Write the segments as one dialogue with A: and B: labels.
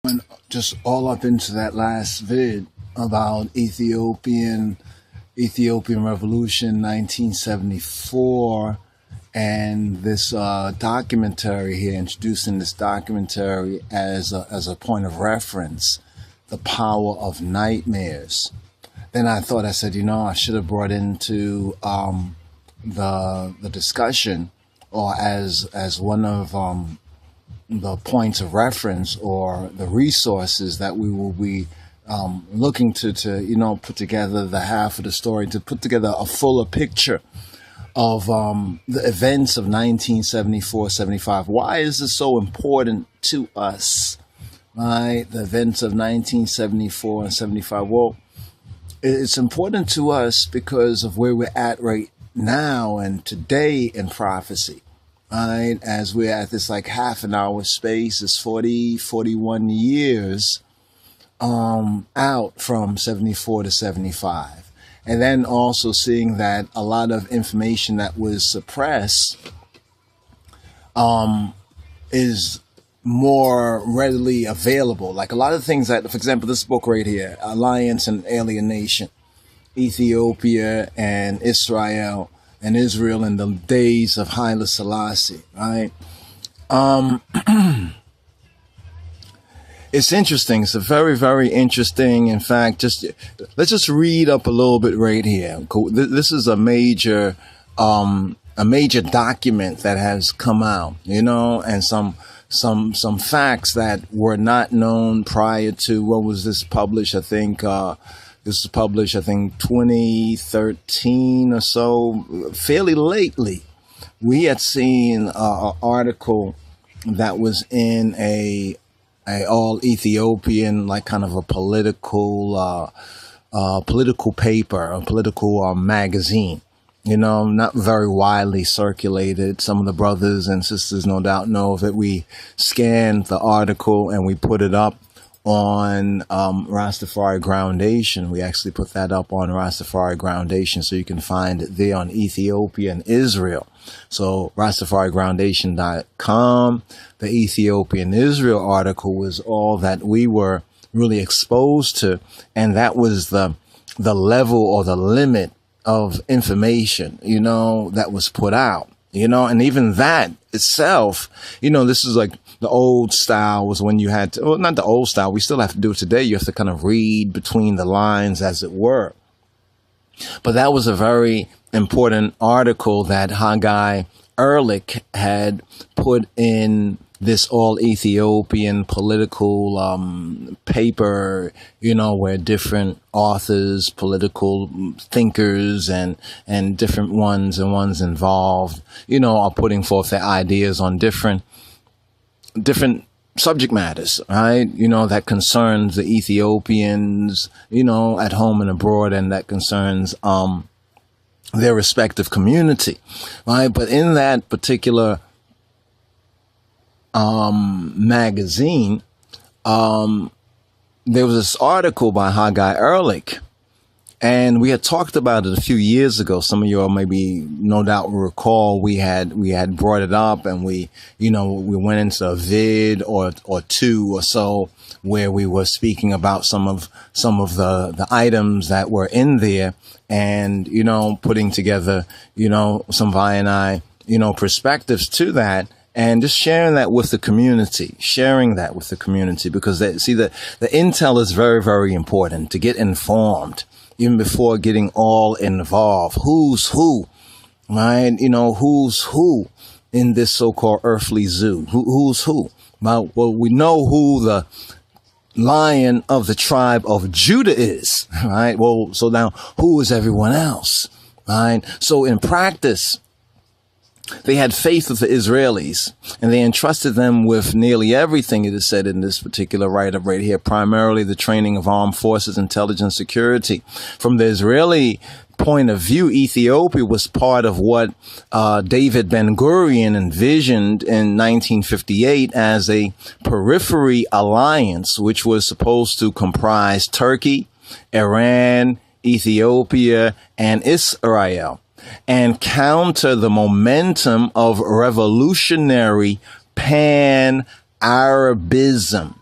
A: And just all up into that last vid about Ethiopian Revolution 1974 and this documentary here, introducing this documentary as a point of reference, The Power of Nightmares. Then I said, I should have brought into the discussion, or as one of the points of reference or the resources that we will be looking to put together the half of the story, to put together a fuller picture of the events of 1974-75. Why is this so important to us? Right? The events of 1974 and 75. Well, it's important to us because of where we're at right now and today in prophecy. Right, as we're at this like half an hour space, is 41 years out from 74 to 75. And then also seeing that a lot of information that was suppressed is more readily available. Like a lot of things that, for example, this book right here, Alliance and Alienation, Ethiopia and Israel in the days of Haile Selassie, right? It's interesting. It's a very, very interesting. In fact, let's just read up a little bit right here. This is a major document that has come out, and some facts that were not known prior to. What was this published? I think. This was published, 2013 or so, fairly lately. We had seen an article that was in a all Ethiopian, like kind of a political paper, a political magazine. Not very widely circulated. Some of the brothers and sisters, no doubt, know that we scanned the article and we put it up on Rastafari Groundation. We actually put that up on Rastafari Groundation, so you can find it there on Ethiopia and Israel. So RastafariGroundation.com, the Ethiopian Israel article was all that we were really exposed to, and that was the level or the limit of information, that was put out. And even that itself, this is like the old style was when you had to, well, not the old style, we still have to do it today. You have to kind of read between the lines, as it were. But that was a very important article that Haggai Ehrlich had put in this all Ethiopian political paper, where different authors, political thinkers and different ones involved, are putting forth their ideas on different subject matters, right? That concerns the Ethiopians, at home and abroad, and that concerns their respective community, right? But in that particular magazine, there was this article by Haggai Ehrlich, and we had talked about it a few years ago. Some of you all maybe no doubt will recall we had brought it up, and we went into a vid or two or so where we were speaking about some of the items that were in there, and putting together some Vianney perspectives to that. And just sharing that with the community, because the intel is very, very important to get informed, even before getting all involved. Who's who, right? Who's who in this so-called earthly zoo? Who's who? Well, we know who the Lion of the tribe of Judah is, right? Well, so now who is everyone else, right? So in practice, they had faith with the Israelis, and they entrusted them with nearly everything, it is said in this particular write-up right here, primarily the training of armed forces, intelligence, security. From the Israeli point of view, Ethiopia was part of what David Ben-Gurion envisioned in 1958 as a periphery alliance, which was supposed to comprise Turkey, Iran, Ethiopia, and Israel, and counter the momentum of revolutionary pan-Arabism.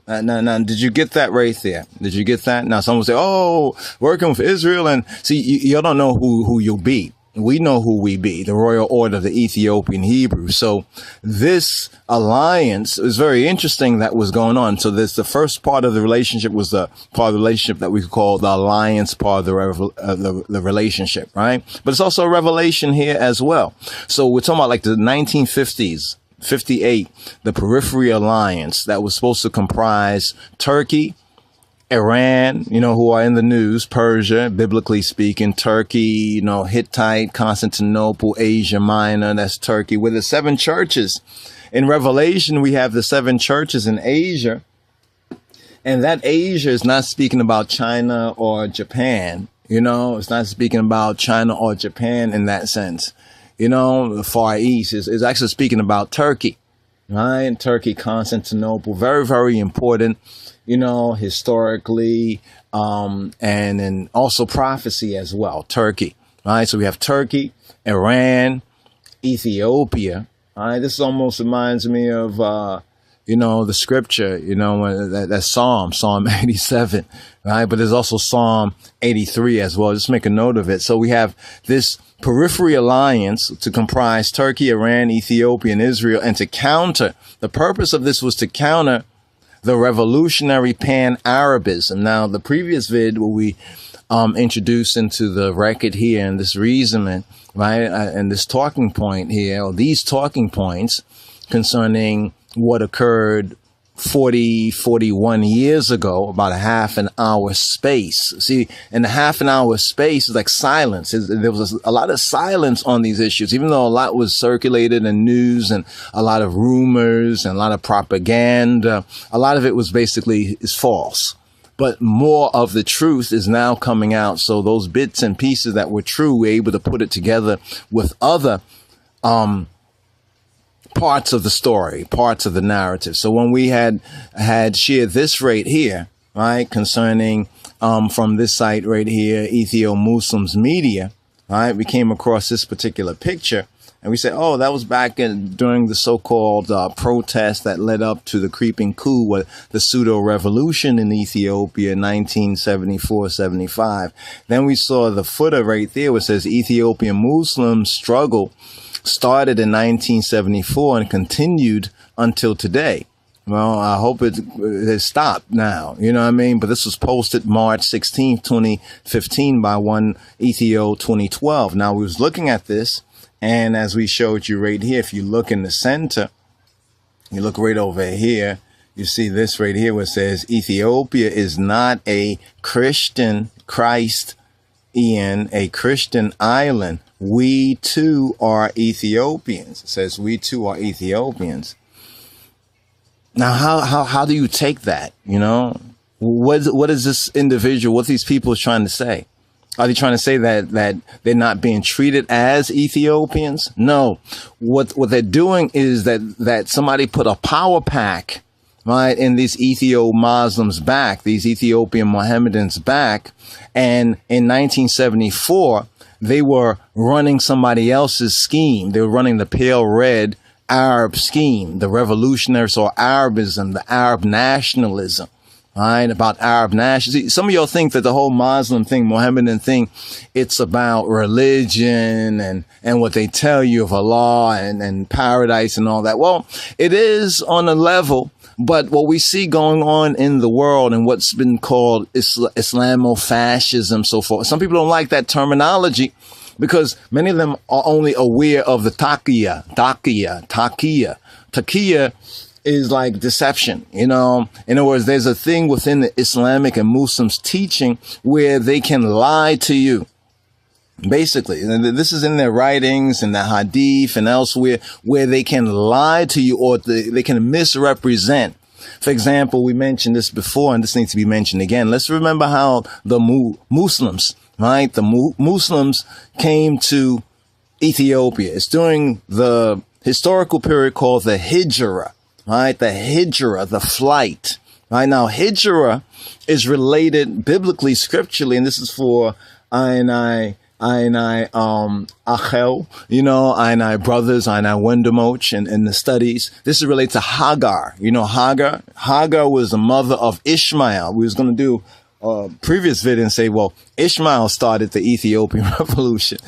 A: Now, did you get that right there? Did you get that? Now, someone say, "Oh, working with Israel," and see, you don't know who you'll be. We know who we be, the Royal Order of the Ethiopian Hebrews. So this alliance is very interesting that was going on. So the first part of the relationship was the part of the relationship that we call the alliance part of the relationship, right? But it's also a revelation here as well. So we're talking about like the 1950s. 58, the Periphery Alliance that was supposed to comprise Turkey, Iran, who are in the news, Persia, biblically speaking, Turkey, Hittite, Constantinople, Asia Minor, that's Turkey, with the 7 churches. In Revelation, we have the 7 churches in Asia, and that Asia is not speaking about China or Japan, it's not speaking about China or Japan in that sense. The Far East is actually speaking about Turkey, right? Turkey, Constantinople, very, very important, historically, and also prophecy as well. Turkey, right? So we have Turkey, Iran, Ethiopia. All right. This almost reminds me of, the scripture, that's Psalm 87, right? But there's also Psalm 83 as well. Just make a note of it. So we have this Periphery Alliance to comprise Turkey, Iran, Ethiopia, and Israel, and to counter, the purpose of this was to counter the revolutionary pan-Arabism. Now, the previous vid where we introduced into the record here and this reasoning, right, and this talking point here, or these talking points concerning what occurred 41 years ago, about a half an hour space. See, in the half an hour space is like silence. There was a lot of silence on these issues, even though a lot was circulated in news and a lot of rumors and a lot of propaganda. A lot of it was basically is false. But more of the truth is now coming out. So those bits and pieces that were true, we're able to put it together with other parts of the story, parts of the narrative. So when we had shared this right here, right, concerning from this site right here, Ethio-Muslims Media, right, we came across this particular picture and we said, oh, that was back during the so-called protest that led up to the creeping coup, with the pseudo-revolution in Ethiopia in 1974-75. Then we saw the footer right there where it says Ethiopian Muslims struggle started in 1974 and continued until today. Well, I hope it has stopped now, but this was posted March 16th, 2015 by one Ethio 2012. Now, we was looking at this, and as we showed you right here, if you look in the center, you look right over here, you see this right here where it says Ethiopia is not a Christian a Christian island. We too are Ethiopians. It says we too are Ethiopians. Now, how do you take that? What is this individual, what these people are trying to say? Are they trying to say that they're not being treated as Ethiopians? No. What they're doing is that somebody put a power pack, right, in these Ethio-Muslims back, these Ethiopian Mohammedans back. And in 1974, they were running somebody else's scheme. They were running the pale red Arab scheme, the revolutionaries or Arabism, the Arab nationalism, right? About Arab nationalism. Some of y'all think that the whole Muslim thing, Mohammedan thing, it's about religion and what they tell you of Allah and paradise and all that. Well, it is on a level. But what we see going on in the world and what's been called Islamo-Fascism, so forth. Some people don't like that terminology because many of them are only aware of the taqiyya. Taqiyya is like deception, In other words, there's a thing within the Islamic and Muslims teaching where they can lie to you. Basically, and this is in their writings and the hadith and elsewhere where they can lie to you or they can misrepresent. For example, we mentioned this before and this needs to be mentioned again. Let's remember how the Muslims, right? The Muslims came to Ethiopia. It's during the historical period called the Hijra, right? The Hijra, the flight, right? Now, Hijra is related biblically, scripturally, and this is for I Achel, I brothers, I Wendemoch in the studies. This is related to Hagar. Hagar was the mother of Ishmael. We was going to do a previous video and say, well, Ishmael started the Ethiopian revolution,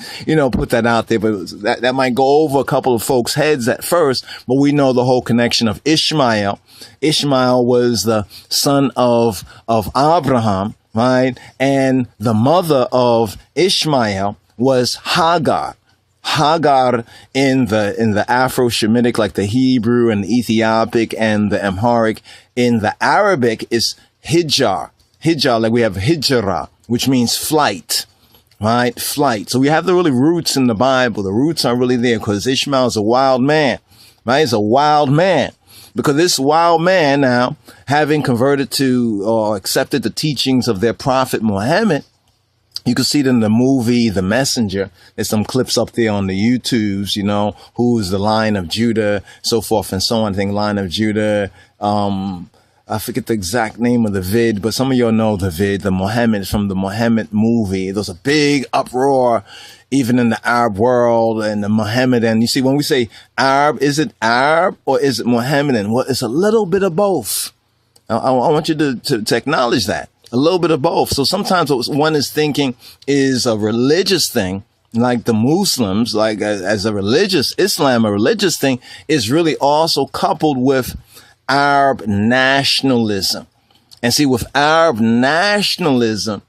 A: put that out there, but that might go over a couple of folks' heads at first, but we know the whole connection of Ishmael. Ishmael was the son of Abraham, right? And the mother of Ishmael was Hagar. Hagar in the Afro-Shemitic, like the Hebrew and the Ethiopic and the Amharic. In the Arabic is Hijjar. Hijjar, like we have Hijra, which means flight, right? Flight. So we have the really roots in the Bible. The roots are really there because Ishmael is a wild man, right? He's a wild man. Because this wild man now, having converted to or accepted the teachings of their prophet Muhammad, you can see it in the movie The Messenger. There's some clips up there on the YouTubes, who's the Lion of Judah, so forth and so on. I think Lion of Judah, I forget the exact name of the vid, but some of y'all know the vid, the Muhammad from the Muhammad movie. There was a big uproar even in the Arab world and the Mohammedan. You see, when we say Arab, is it Arab or is it Mohammedan? Well, it's a little bit of both. I want you to acknowledge that. A little bit of both. So sometimes what one is thinking is a religious thing, like the Muslims, like as a religious Islam, a religious thing, is really also coupled with Arab nationalism. And see, with Arab nationalism,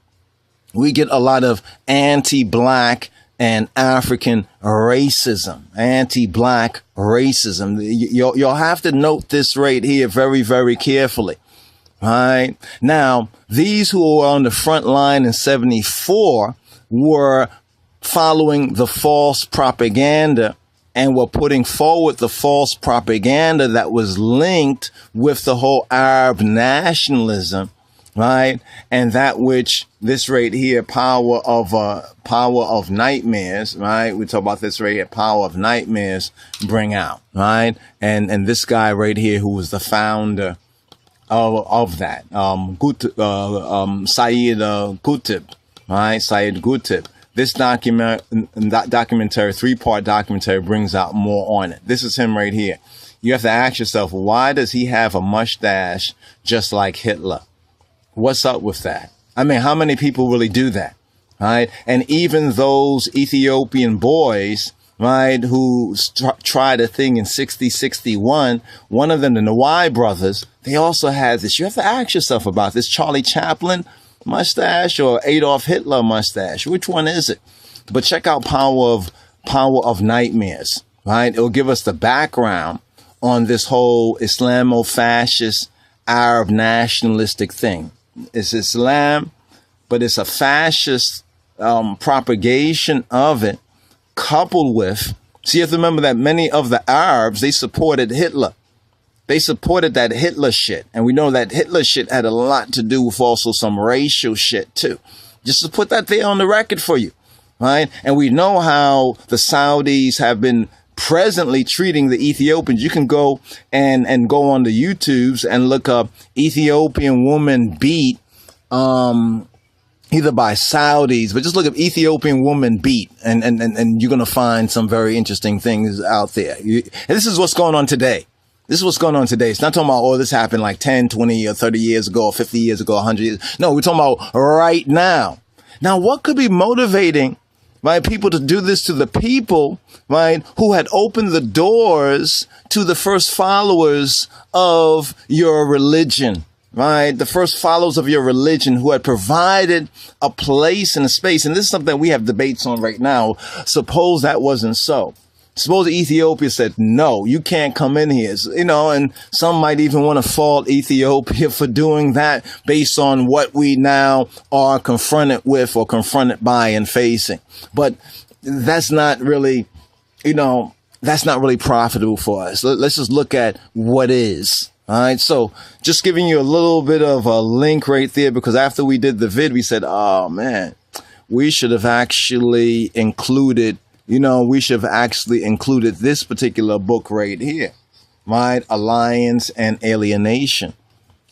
A: we get a lot of anti-black and African racism, anti-black racism. You'll have to note this right here very, very carefully. Right now, these who were on the front line in 74 were following the false propaganda and were putting forward the false propaganda that was linked with the whole Arab nationalism, right? And that which this right here, power of nightmares, right? We talk about this right here, power of nightmares bring out, right? And this guy right here, who was the founder of that, Sayyid Qutb, right? Sayyid Qutb. This documentary, 3-part documentary, brings out more on it. This is him right here. You have to ask yourself, why does he have a mustache just like Hitler? What's up with that? I mean, how many people really do that, right? And even those Ethiopian boys, right, who tried a thing in 61, one of them, the Nawai brothers, they also had this. You have to ask yourself about this. Charlie Chaplin mustache or Adolf Hitler mustache? Which one is it? But check out Power of Nightmares, right? It'll give us the background on this whole Islamo-Fascist Arab nationalistic thing. It's Islam, but it's a fascist propagation of it, coupled with, so you have to remember that many of the Arabs, they supported Hitler. They supported that Hitler shit. And we know that Hitler shit had a lot to do with also some racial shit too. Just to put that there on the record for you, right? And we know how the Saudis have been presently treating the Ethiopians. You can go and go on the YouTubes and look up Ethiopian woman beat, either by Saudis, but just look up Ethiopian woman beat, and you're going to find some very interesting things out there. And this is what's going on today. This is what's going on today. It's not talking about, oh, this happened like 10, 20 or 30 years ago, or 50 years ago, 100 years. No, we're talking about right now. Now, what could be motivating, right, people to do this to the people, right, who had opened the doors to the first followers of your religion, right? The first followers of your religion who had provided a place and a space. And this is something that we have debates on right now. Suppose that wasn't so. Suppose Ethiopia said, no, you can't come in here, and some might even want to fault Ethiopia for doing that based on what we now are confronted with or confronted by and facing. But that's not really, that's not really profitable for us. Let's just look at what is. All right. So just giving you a little bit of a link right there, because after we did the vid, we said, oh, man, we should have actually included this particular book right here, right? Alliance and Alienation,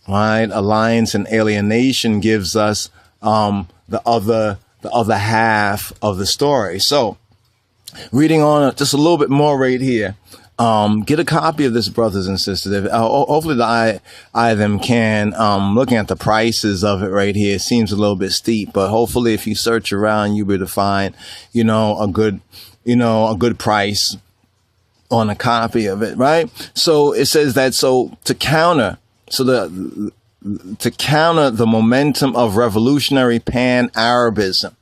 A: right? Alliance and Alienation gives us the other the other half of the story. So reading on just a little bit more right here. Get a copy of this, brothers and sisters. Hopefully the I them can. Looking at the prices of it right here, it seems a little bit steep, but hopefully if you search around, you'll be able to find, a good price on a copy of it, right? So it says that, to counter the momentum of revolutionary pan-Arabism,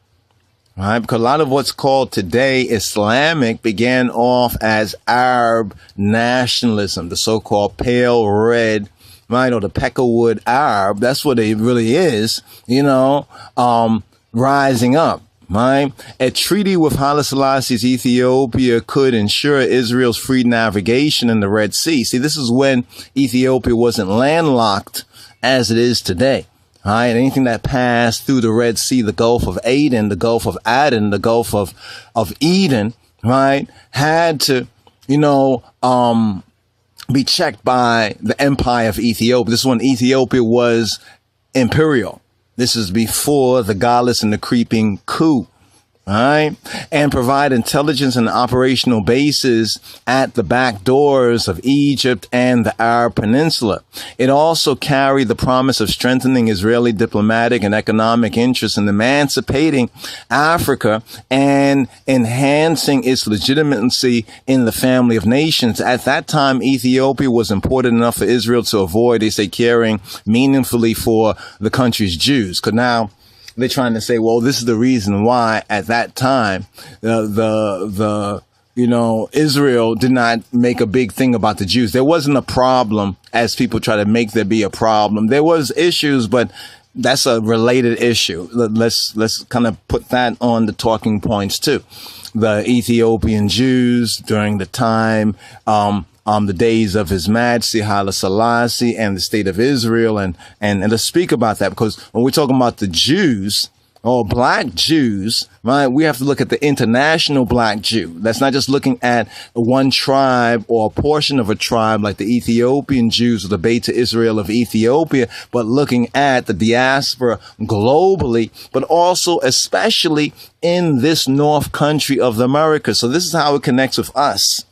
A: right? Because a lot of what's called today Islamic began off as Arab nationalism, the so-called pale red, right? Or the peckerwood Arab. That's what it really is, rising up, right? A treaty with Haile Selassie's Ethiopia could ensure Israel's free navigation in the Red Sea. See, this is when Ethiopia wasn't landlocked as it is today. All right, anything that passed through the Red Sea, the Gulf of Aden, the Gulf of Aden, the Gulf of Eden, right, had to, be checked by the Empire of Ethiopia. This is when Ethiopia was imperial. This is before the godless and the creeping coup. All right, and provide intelligence and operational bases at the back doors of Egypt and the Arab Peninsula. It also carried the promise of strengthening Israeli diplomatic and economic interests in emancipating Africa and enhancing its legitimacy in the family of nations. At that time, Ethiopia was important enough for Israel to avoid, they say, caring meaningfully for the country's Jews. Because now they're trying to say, well, this is the reason why at that time, Israel did not make a big thing about the Jews. There wasn't a problem as people try to make there be a problem. There was issues, but that's a related issue. Let's kind of put that on the talking points too. The Ethiopian Jews during the time, the days of His Majesty Haile Selassie and the state of Israel, and to speak about that, because when we're talking about the Jews or black Jews, right, we have to look at the international black Jew. That's not just looking at one tribe or a portion of a tribe like the Ethiopian Jews or the Beta Israel of Ethiopia, but looking at the diaspora globally, but also especially in this North country of the Americas. So this is how it connects with us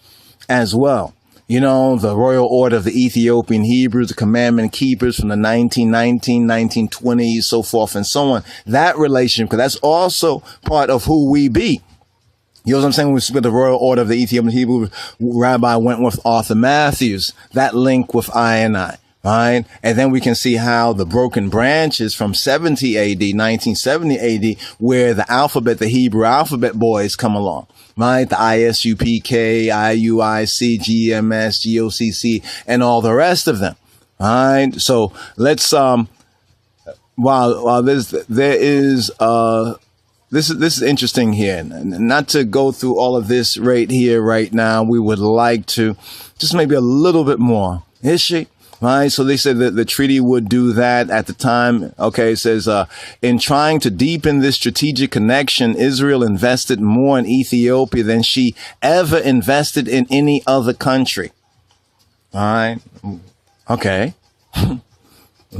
A: as well. The Royal Order of the Ethiopian Hebrews, the Commandment Keepers from the 1919, 1920s, so forth and so on. That relationship, because that's also part of who we be. You know what I'm saying? When we speak of the Royal Order of the Ethiopian Hebrews, Rabbi Wentworth Arthur Matthews, that link with I and I. Right. And then we can see how the broken branches from 70 AD, 1970 AD, where the Hebrew alphabet boys come along. Right. The ISUPK, IUIC, GMS, GOCC, and all the rest of them. Right. So let's, while this is interesting here. Not to go through all of this right here, right now. We would like to just maybe a little bit more. Is she? Right. So they said that the treaty would do that at the time. OK, it says in trying to deepen this strategic connection, Israel invested more in Ethiopia than she ever invested in any other country. All right. OK,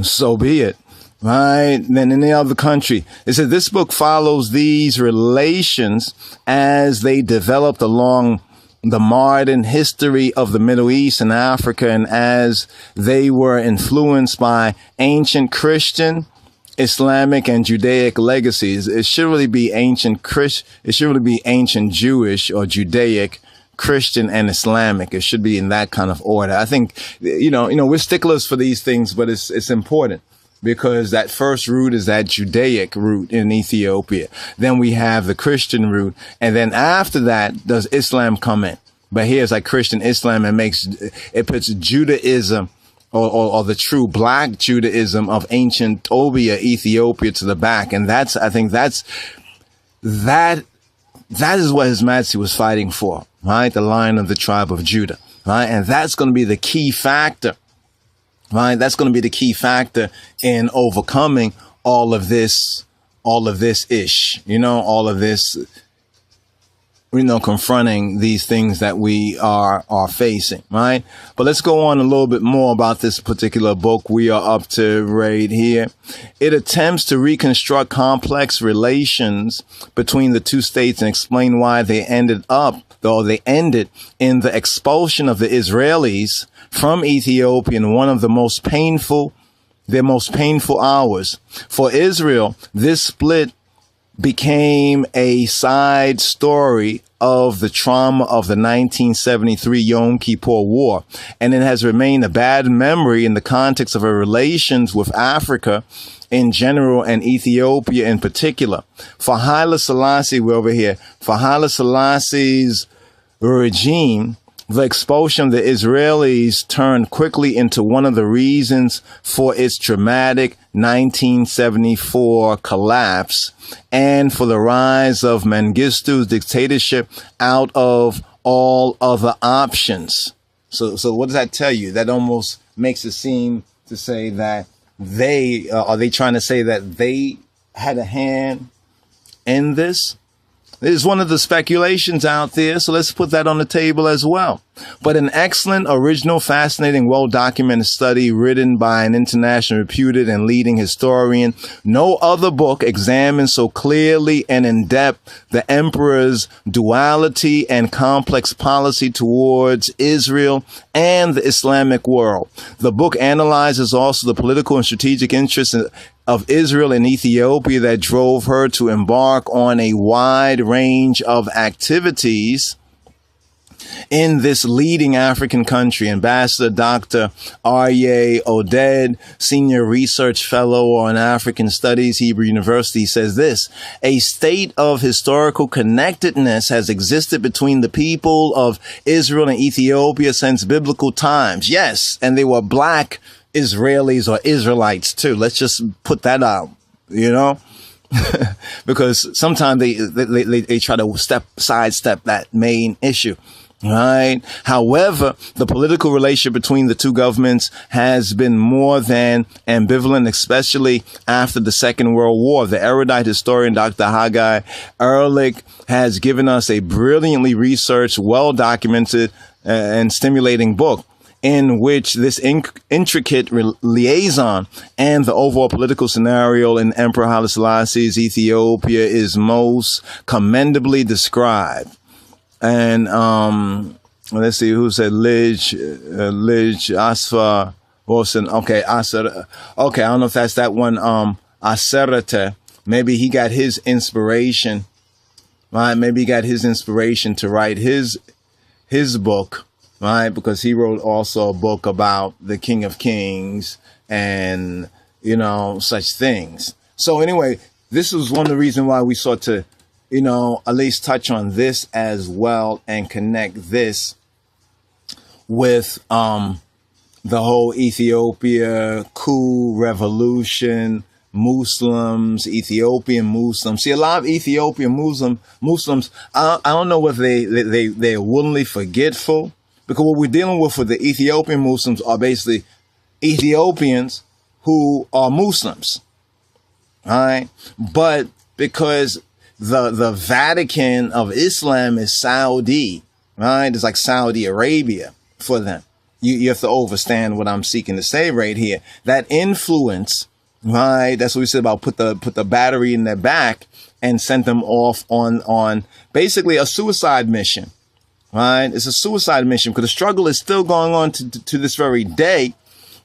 A: so be it. Right. Than any other country. It said this book follows these relations as they developed along the modern history of the Middle East and Africa, and as they were influenced by ancient Christian, Islamic, and Judaic legacies. It should really be ancient Jewish or Judaic, Christian, and Islamic. It should be in that kind of order. I think, we're sticklers for these things, but it's important. Because that first root is that Judaic root in Ethiopia. Then we have the Christian root. And then after that, does Islam come in? But here's like Christian Islam and it puts Judaism or the true black Judaism of ancient Tobia, Ethiopia to the back. And I think that is what His Majesty was fighting for, right? The Lion of the tribe of Judah, right? And that's going to be the key factor. Right. That's going to be the key factor in overcoming all of this ish, all of this confronting these things that we are facing, right? But let's go on a little bit more about this particular book we are up to right here. It attempts to reconstruct complex relations between the two states and explain why they ended in the expulsion of the Israelis from Ethiopia in one of their most painful hours. For Israel, this split became a side story of the trauma of the 1973 Yom Kippur War, and it has remained a bad memory in the context of our relations with Africa in general and Ethiopia in particular. For Haile Selassie, we're over here, for Haile Selassie's regime, the expulsion of the Israelis turned quickly into one of the reasons for its dramatic 1974 collapse and for the rise of Mengistu's dictatorship out of all other options. So what does that tell you? That almost makes it seem to say that are they trying to say that they had a hand in this? There's one of the speculations out there, so let's put that on the table as well. But an excellent, original, fascinating, well-documented study written by an internationally reputed and leading historian. No other book examines so clearly and in depth the emperor's duality and complex policy towards Israel and the Islamic world. The book analyzes also the political and strategic interests of Israel and Ethiopia that drove her to embark on a wide range of activities in this leading African country. Ambassador Dr. Aryeh Oded, Senior Research Fellow on African Studies, Hebrew University, says this: a state of historical connectedness has existed between the people of Israel and Ethiopia since biblical times. Yes, and they were black Israelis or Israelites too. Let's just put that out, because sometimes they try to sidestep that main issue. Right. However, the political relationship between the two governments has been more than ambivalent, especially after the Second World War. The erudite historian Dr. Haggai Ehrlich has given us a brilliantly researched, well-documented and stimulating book in which this intricate liaison and the overall political scenario in Emperor Haile Selassie's Ethiopia is most commendably described. And let's see who said Lige Asfa Wilson. Okay, Asar. Okay, I don't know if that's that one. Aserate. Maybe he got his inspiration. Right? Maybe he got his inspiration to write his book. Right? Because he wrote also a book about the King of Kings and such things. So anyway, this was one of the reasons why we sought to at least touch on this as well and connect this with the whole Ethiopia coup, revolution, Muslims, Ethiopian Muslims. See, a lot of Ethiopian Muslims, I don't know whether they're willingly forgetful, because what we're dealing with the Ethiopian Muslims are basically Ethiopians who are Muslims. All right. But because the Vatican of Islam is Saudi, right? It's like Saudi Arabia for them. You have to understand what I'm seeking to say right here. That influence, right? That's what we said about put the battery in their back and sent them off on basically a suicide mission, right? It's a suicide mission because the struggle is still going on to this very day.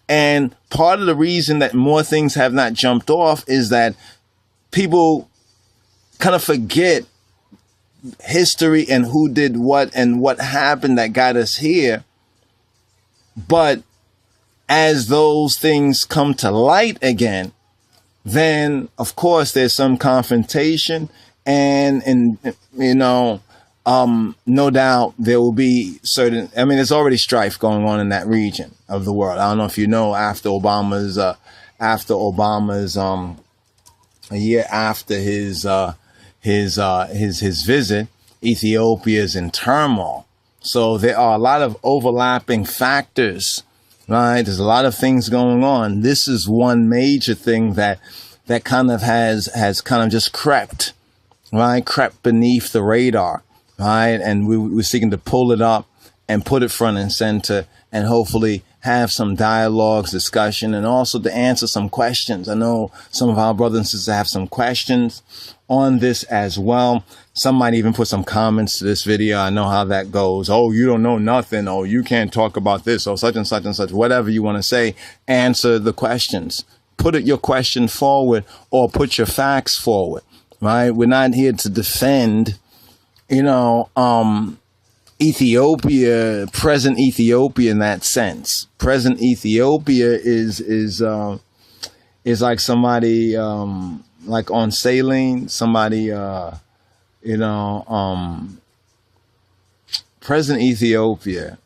A: And part of the reason that more things have not jumped off is that people kind of forget history and who did what and what happened that got us here. But as those things come to light again, then of course there's some confrontation and no doubt there will be certain, there's already strife going on in that region of the world. I don't know if you know, after Obama's a year after his visit, Ethiopia is in turmoil. So there are a lot of overlapping factors, right? There's a lot of things going on. This is one major thing that kind of has kind of just crept beneath the radar, right? And we're seeking to pull it up and put it front and center, and hopefully have some dialogues, discussion, and also to answer some questions. I know some of our brothers and sisters have some questions on this as well. Some might even put some comments to this video. I know how that goes. Oh, you don't know nothing. Oh, you can't talk about this, or such and such and such. Whatever you want to say, answer the questions. Put your question forward, or put your facts forward, right? We're not here to defend, Ethiopia, present Ethiopia in that sense. Present Ethiopia is like somebody, like on saline, somebody, present Ethiopia,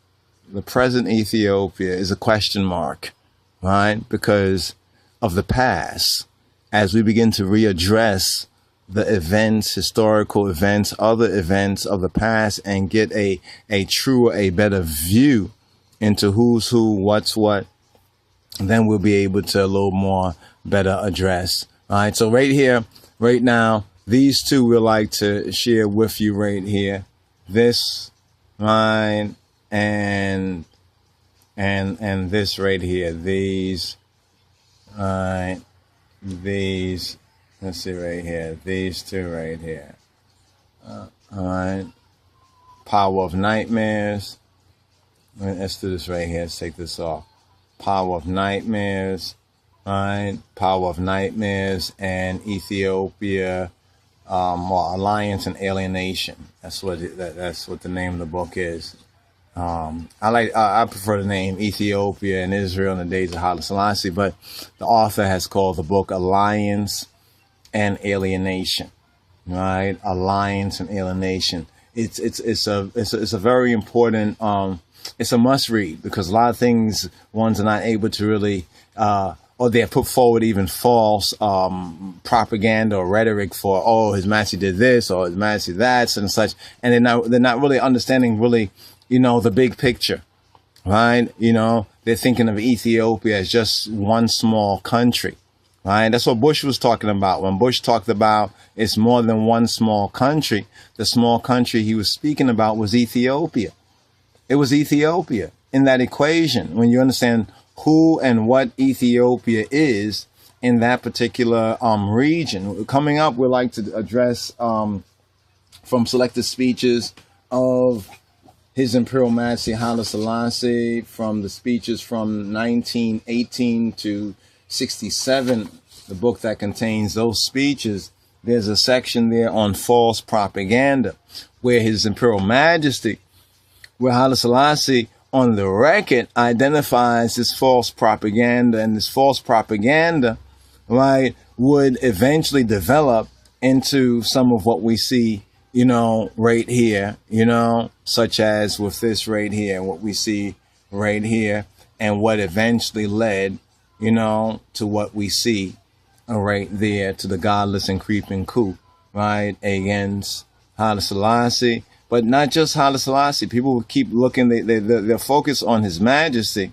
A: the present Ethiopia is a question mark, right? Because of the past, as we begin to readdress the events, historical events, other events of the past, and get a truer, a better view into who's who, what's what, then we'll be able to a little more better address. All right. So right here, right now, these two we'd like to share with you right here. This, right, and this right here. These, right, these. Let's see right here. These two right here. All right. Power of Nightmares. Let's do this right here. Let's take this off. Power of Nightmares. All right. Power of Nightmares and Ethiopia. Alliance and Alienation. That's what the name of the book is. I prefer the name Ethiopia and Israel in the days of Haile Selassie, but the author has called the book Alliance and Alienation, right? Alliance and Alienation. It's a very important, it's a must read, because a lot of things ones are not able to really, or they're put forward even false propaganda or rhetoric for, oh, His Majesty did this or His Majesty that and such, and they're not really understanding really, the big picture, right? They're thinking of Ethiopia as just one small country. Right? That's what Bush was talking about. When Bush talked about it's more than one small country, the small country he was speaking about was Ethiopia. It was Ethiopia in that equation. When you understand who and what Ethiopia is in that particular region. Coming up, we'd like to address from selected speeches of His Imperial Majesty Haile Selassie, from the speeches from 1918 to 67, the book that contains those speeches. There's a section there on false propaganda, where His Imperial Majesty, where Haile Selassie on the record identifies this false propaganda, and this false propaganda, right, would eventually develop into some of what we see, right here, such as with this right here, what we see right here, and what eventually led to what we see right there, to the godless and creeping coup, right, against Haile Selassie. But not just Haile Selassie. People will keep looking, they're focused on His Majesty,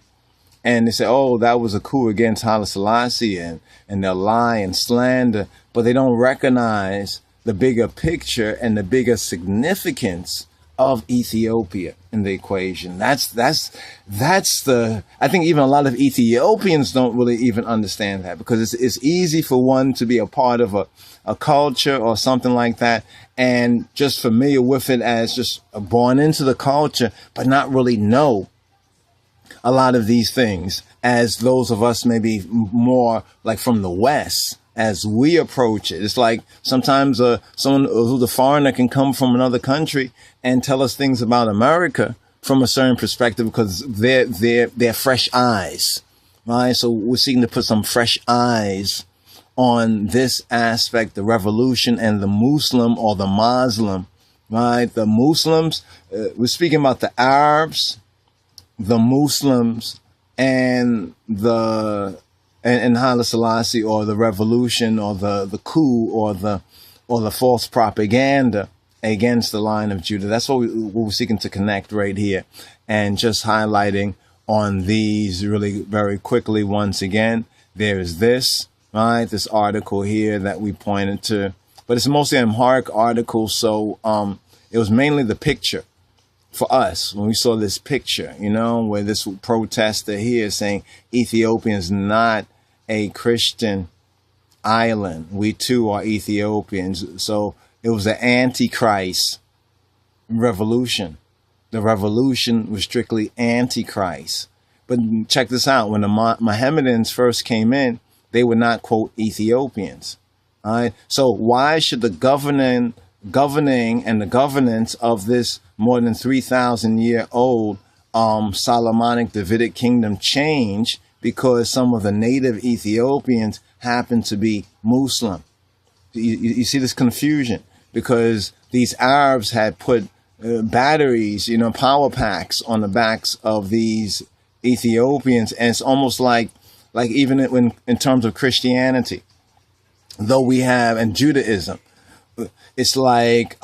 A: and they say, oh, that was a coup against Haile Selassie, and they'll lie and slander, but they don't recognize the bigger picture and the bigger significance of Ethiopia in the equation. That's the, I think even a lot of Ethiopians don't really even understand that, because it's easy for one to be a part of a culture or something like that, and just familiar with it as just born into the culture, but not really know a lot of these things as those of us maybe more like from the West, as we approach it. It's like sometimes someone who's a foreigner can come from another country and tell us things about America from a certain perspective, because they're fresh eyes, right? So we're seeking to put some fresh eyes on this aspect, the revolution and the Muslim or the Muslim, right? The Muslims, we're speaking about the Arabs, the Muslims, and Haile Selassie, or the revolution, or the coup, or the false propaganda against the line of Judah. That's what we're seeking to connect right here, and just highlighting on these really very quickly. Once again, there is this, right? This article here that we pointed to, but it's mostly an Amharic article, so it was mainly the picture for us when we saw this picture, you know, where this protester here saying Ethiopia is not a Christian island. We too are Ethiopians. So it was an antichrist revolution. The revolution was strictly antichrist. But check this out. When the Mohammedans first came in, they were not, quote, Ethiopians. All right. So why should the governing and the governance of this more than 3,000-year-old Solomonic Davidic kingdom change because some of the native Ethiopians happen to be Muslim? You see this confusion because these Arabs had put batteries, you know, power packs on the backs of these Ethiopians, and it's almost like even in terms of Christianity, though we have, and Judaism, it's like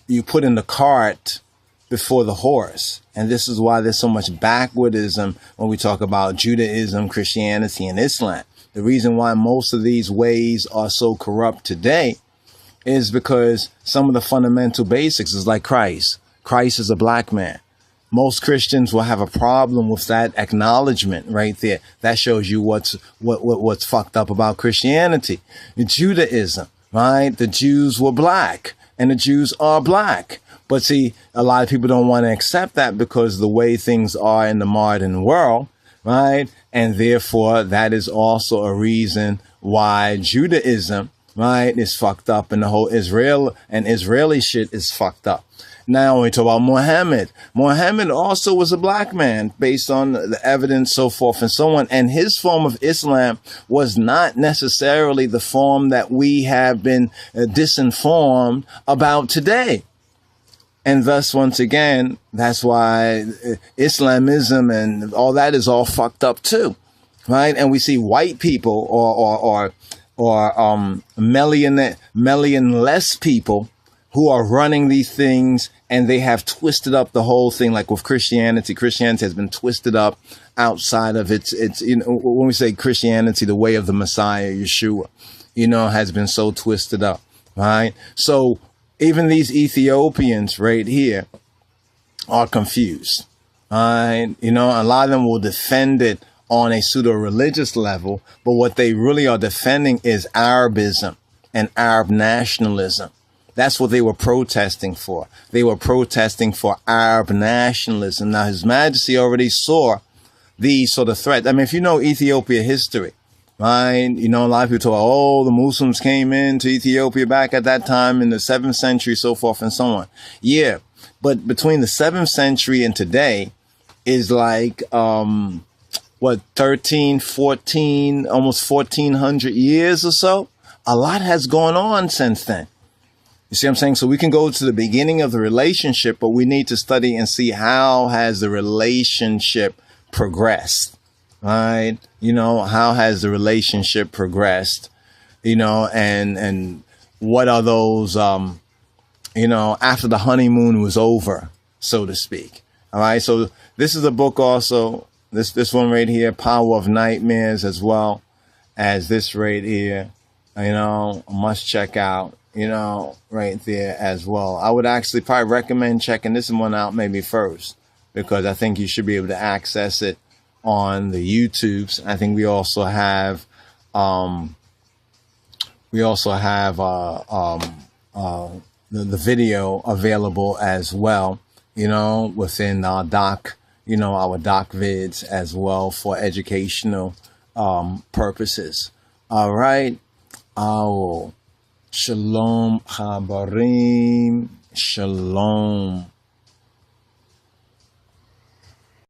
A: you put in the cart before the horse. And this is why there's so much backwardism when we talk about Judaism, Christianity, and Islam. The reason why most of these ways are so corrupt today is because some of the fundamental basics is like Christ. Christ is a black man. Most Christians will have a problem with that acknowledgement right there. That shows you what's fucked up about Christianity. Judaism, right? The Jews were black and the Jews are black. But see, a lot of people don't want to accept that because of the way things are in the modern world, right? And therefore, that is also a reason why Judaism, right, is fucked up, and the whole Israeli shit is fucked up. Now, when we talk about Muhammad also was a black man based on the evidence, so forth and so on. And his form of Islam was not necessarily the form that we have been disinformed about today. And thus, once again, that's why Islamism and all that is all fucked up too, right? And we see white people or million-less people who are running these things, and they have twisted up the whole thing. Like with Christianity, Christianity has been twisted up outside of its, you know, when we say Christianity, the way of the Messiah, Yeshua, you know, has been so twisted up, right? So even these Ethiopians right here are confused, right? You know, a lot of them will defend it on a pseudo-religious level, but what they really are defending is Arabism and Arab nationalism. That's what they were protesting for. They were protesting for Arab nationalism. Now, His Majesty already saw these sort of threats. I mean, if you know Ethiopia history, right, you know, a lot of people talk, oh, the Muslims came into Ethiopia back at that time in the 7th century, so forth and so on. Yeah, but between the 7th century and today is like, 13, 14, almost 1,400 years or so? A lot has gone on since then. You see what I'm saying? So we can go to the beginning of the relationship, but we need to study and see how has the relationship progressed, right? You know, how has the relationship progressed, you know, and what are those, you know, after the honeymoon was over, so to speak. All right. So this is a book also, this one right here, Power of Nightmares, as well as this right here, you know, must check out. You know, right there as well. I would actually probably recommend checking this one out maybe first, because I think you should be able to access it on the YouTubes. I think we also have the video available as well, you know, within our doc, you know, our doc vids as well for educational purposes. All right. Shalom, Habarim, Shalom.